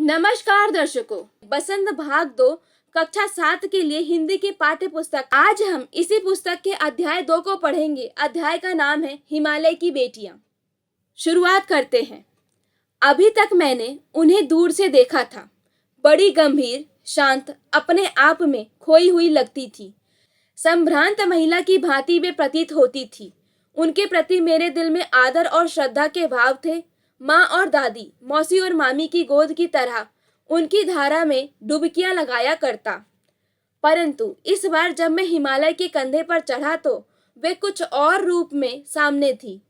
नमस्कार दर्शकों, बसंत भाग 2 कक्षा 7 के लिए हिंदी की पाठ्य पुस्तक। आज हम इसी पुस्तक के अध्याय 2 को पढ़ेंगे। अध्याय का नाम है हिमालय की बेटियां। शुरुआत करते हैं। अभी तक मैंने उन्हें दूर से देखा था। बड़ी गंभीर, शांत, अपने आप में खोई हुई लगती थी। संभ्रांत महिला की भांति वे प्रतीत होती थी। उनके प्रति मेरे दिल में आदर और श्रद्धा के भाव थे। माँ और दादी, मौसी और मामी की गोद की तरह उनकी धारा में डुबकियां लगाया करता। परंतु इस बार जब मैं हिमालय के कंधे पर चढ़ा तो वे कुछ और रूप में सामने थी।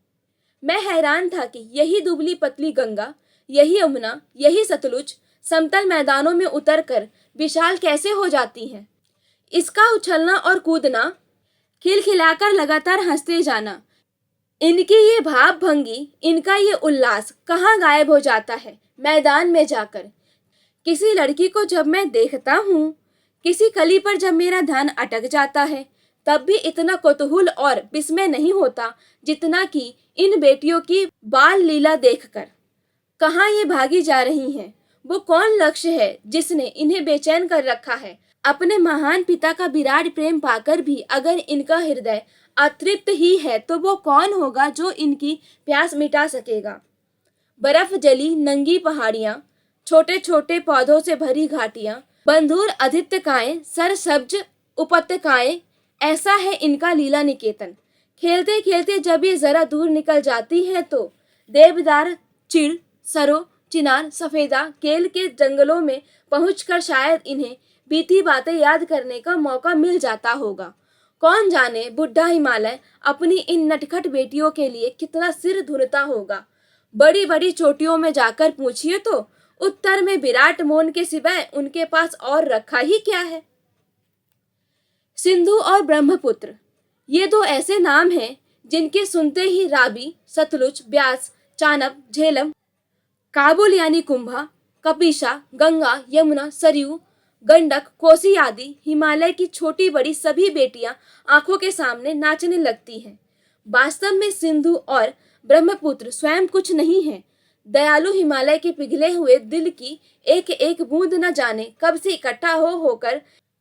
मैं हैरान था कि यही दुबली पतली गंगा, यही यमुना, यही सतलुज समतल मैदानों में उतरकर विशाल कैसे हो जाती हैं। इसका उछलना और कूदना, खिलखिलाकर लगातार हंसते जाना, इनकी ये भाव भंगी, इनका ये उल्लास कहाँ गायब हो जाता है मैदान में जाकर। किसी लड़की को जब मैं देखता हूँ, किसी कली पर जब मेरा ध्यान अटक जाता है, तब भी इतना कौतूहल और विस्मय नहीं होता जितना कि इन बेटियों की बाल लीला देखकर। कहाँ ये भागी जा रही हैं? वो कौन लक्ष्य है जिसने इन्हें बेचैन कर रखा है? अपने महान पिता का विराट प्रेम पाकर भी अगर इनका हृदय अतृप्त ही है तो वो कौन होगा जो इनकी प्यास मिटा सकेगा? बर्फ जली नंगी पहाड़ियां, छोटे छोटे पौधों से भरी घाटियां, बंधुर अधित्यकाएं, सरसब्ज उपत्यकाएं, ऐसा है इनका लीला निकेतन। खेलते खेलते जब ये जरा दूर निकल जाती हैं तो देवदार, चीड़, सरो, चिनार, सफेदा, केल के जंगलों में पहुंचकर शायद इन्हें बीती बातें याद करने का मौका मिल जाता होगा। कौन जाने बुढ़ा हिमालय अपनी इन नटखट बेटियों के लिए कितना सिर धुनता होगा। बड़ी बड़ी चोटियों में जाकर पूछिए तो उत्तर में विराट मौन के सिवाय उनके पास और रखा ही क्या है। सिंधु और ब्रह्मपुत्र, ये दो ऐसे नाम हैं जिनके सुनते ही रावी, सतलुज, ब्यास, चानब, झेलम, काबुल यानी कुंभा, कपिशा, गंगा, यमुना, सरयू, गंडक, कोसी आदि हिमालय की छोटी बड़ी सभी बेटियां आंखों के सामने नाचने लगती हैं। वास्तव में सिंधु और ब्रह्मपुत्र स्वयं कुछ नहीं है। दयालु हिमालय के पिघले हुए दिल की एक एक बूंद न जाने कब से इकट्ठा हो होकर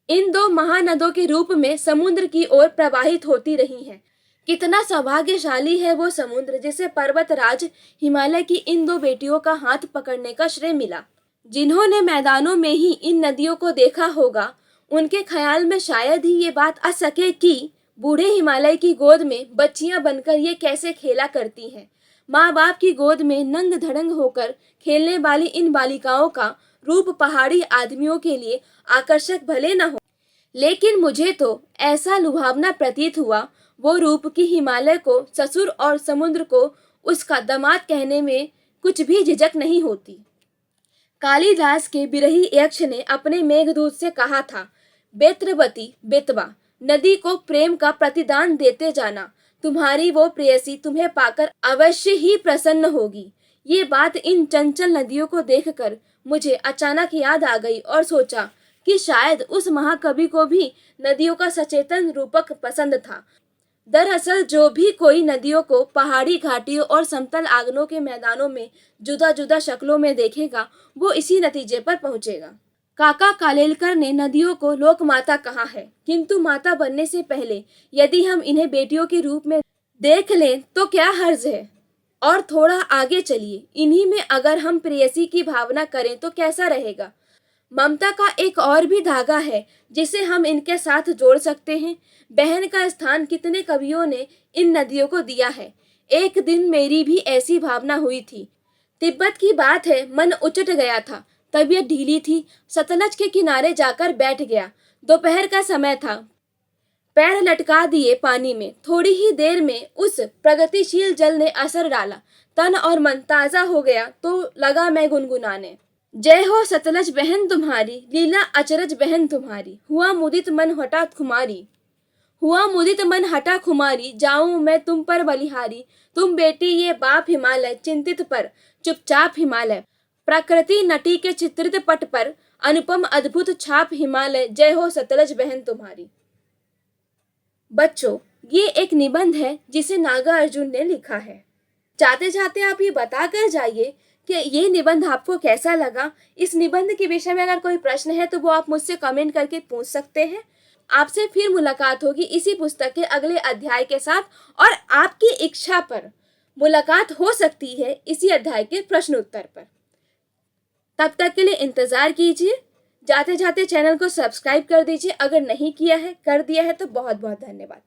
इन दो महानदों के रूप में समुद्र की ओर प्रवाहित होती रही हैं। कितना सौभाग्यशाली है वो समुद्र जिसे पर्वतराज हिमालय की इन दो बेटियों का हाथ पकड़ने का श्रेय मिला। जिन्होंने मैदानों में ही इन नदियों को देखा होगा, उनके ख्याल में शायद ही ये बात आ सके कि बूढ़े हिमालय की गोद में बच्चियां बनकर ये कैसे खेला करती हैं। माँ बाप की गोद में नंग धड़ंग होकर खेलने वाली इन बालिकाओं का रूप पहाड़ी आदमियों के लिए आकर्षक भले न हो, लेकिन मुझे तो ऐसा लुभावना प्रतीत हुआ वो रूप की हिमालय को ससुर और समुद्र को उसका दामाद कहने में कुछ भी झिझक नहीं होती। कालिदास के बिरही यक्ष ने अपने मेघदूत से कहा था, बेत्रवती बेतवा, नदी को प्रेम का प्रतिदान देते जाना, तुम्हारी वो प्रेयसी तुम्हें पाकर अवश्य ही प्रसन्न होगी। ये बात इन चंचल नदियों को देखकर मुझे अचानक याद आ गई और सोचा कि शायद उस महाकवि को भी नदियों का सचेतन रूपक पसंद था। दरअसल जो भी कोई नदियों को पहाड़ी घाटियों और समतल आंगनों के मैदानों में जुदा जुदा शक्लों में देखेगा, वो इसी नतीजे पर पहुंचेगा। काका कालेलकर ने नदियों को लोक माता कहा है, किंतु माता बनने से पहले यदि हम इन्हें बेटियों के रूप में देख लें तो क्या हर्ज है। और थोड़ा आगे चलिए, इन्हीं में अगर हम प्रेयसी की भावना करें तो कैसा रहेगा। ममता का एक और भी धागा है जिसे हम इनके साथ जोड़ सकते हैं। बहन का स्थान कितने कवियों ने इन नदियों को दिया है। एक दिन मेरी भी ऐसी भावना हुई थी। तिब्बत की बात है, मन उचट गया था, तबीयत ढीली थी, सतलज के किनारे जाकर बैठ गया। दोपहर का समय था, पैर लटका दिए पानी में। थोड़ी ही देर में उस प्रगतिशील जल ने असर डाला, तन और मन ताजा हो गया तो लगा मैं गुनगुनाने, जय हो सतलज बहन तुम्हारी, लीला अचरज बहन तुम्हारी, हुआ मुदित मन हटा खुमारी, हुआ मुदित मन हटा खुमारी, जाऊं मैं तुम पर बलिहारी, तुम बेटी ये बाप हिमालय, चिंतित पर चुपचाप हिमालय, प्रकृति नटी के चित्रित पट पर अनुपम अद्भुत छाप हिमालय, जय हो सतलज बहन तुम्हारी। बच्चों, ये एक निबंध है जिसे नागार्जुन ने लिखा है। जाते जाते आप ये बताकर जाइए कि ये निबंध आपको कैसा लगा। इस निबंध के विषय में अगर कोई प्रश्न है तो वो आप मुझसे कमेंट करके पूछ सकते हैं। आपसे फिर मुलाकात होगी इसी पुस्तक के अगले अध्याय के साथ, और आपकी इच्छा पर मुलाकात हो सकती है इसी अध्याय के प्रश्न उत्तर पर। तब तक के लिए इंतजार कीजिए। जाते जाते चैनल को सब्सक्राइब कर दीजिए, अगर नहीं किया है, कर दिया है तो बहुत बहुत धन्यवाद।